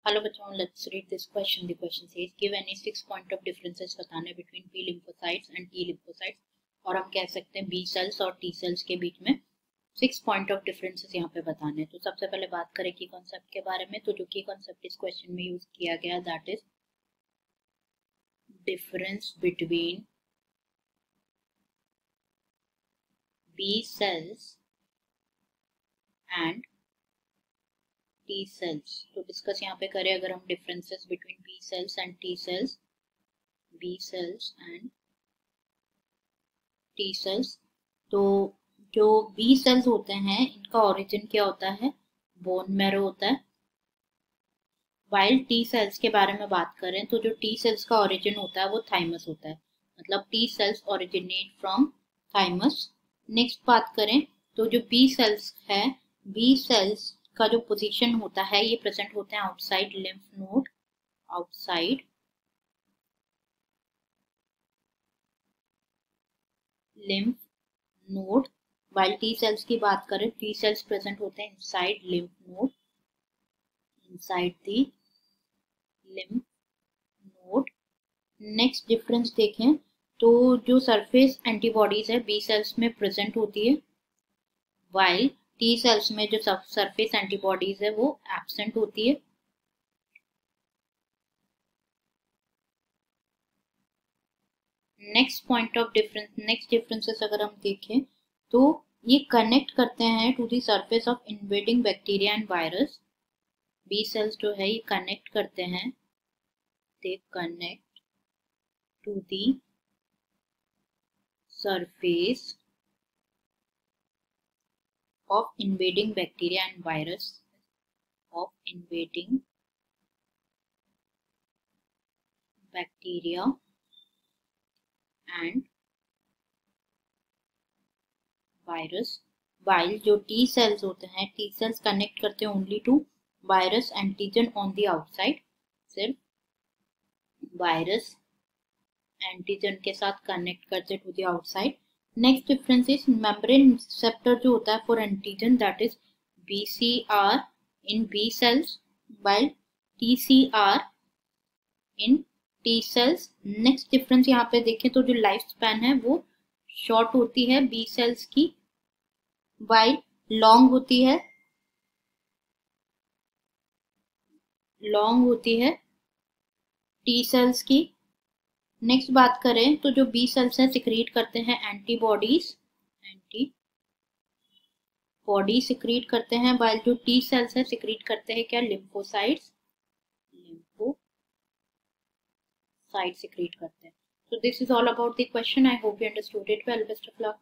Hello बच्चों, let's read this question. The question says give any 6 point of differences बताने between B lymphocytes and T lymphocytes. और हम कह सकते हैं बी सेल्स और टी सेल्स के बीच में 6 पॉइंट ऑफ डिफरेंसेस यहाँ पे बताने. तो सबसे पहले बात करें की कॉन्सेप्ट के बारे में. तो जो की कॉन्सेप्ट इस क्वेश्चन में यूज किया गया that is difference between B cells and T cells. तो डिस्कस यहाँ पे करें अगर हम differences between B cells and T cells, B cells and T cells. तो जो बी सेल्स होते हैं इनका ओरिजिन क्या होता है? बोन मैरो होता है. वाइल टी सेल्स के बारे में बात करें तो जो टी सेल्स का ओरिजिन होता है वो थाइमस होता है. मतलब T cells originate from thymus. Next बात करें तो जो बी सेल्स है, बी सेल्स का जो पोजीशन होता है ये प्रेजेंट होते हैं outside lymph node, outside lymph node. While T cells की बात करें, टी सेल्स प्रेजेंट होते हैं inside lymph node, inside the lymph node. Next difference देखें तो जो सरफेस एंटीबॉडीज है बी सेल्स में प्रेजेंट होती है, वाइल टी सेल्स में जो सरफेस एंटीबॉडीज है वो एब्सेंट होती है. Next point of difference, next differences अगर हम देखें तो ये कनेक्ट करते हैं to the surface of invading bacteria and virus. B cells जो है ये कनेक्ट करते हैं, they connect to the surface of invading bacteria and virus, of invading bacteria and virus. while जो टी सेल्स होते हैं, टी सेल्स कनेक्ट करते हैं only to virus antigen on the outside. सिर्फ वायरस एंटीजन के साथ कनेक्ट करते to the outside. Next difference is membrane receptor जो होता है for antigen that is BCR in B cells while TCR in T cells. Next difference यहाँ पे देखें तो जो लाइफ स्पैन है वो शॉर्ट होती है बी सेल्स की, while लॉन्ग होती है टी सेल्स की. नेक्स्ट बात करें तो जो बी सेल्स है सिक्रीट करते हैं एंटीबॉडीज, एंटीबॉडी सिक्रीट करते हैं, वाइल जो टी सेल्स है सिक्रीट करते हैं क्या? लिम्फोसाइट्स, लिम्फोसाइट सिक्रीट करते हैं. So this is all about the question. I hope you understood it well. Best of luck.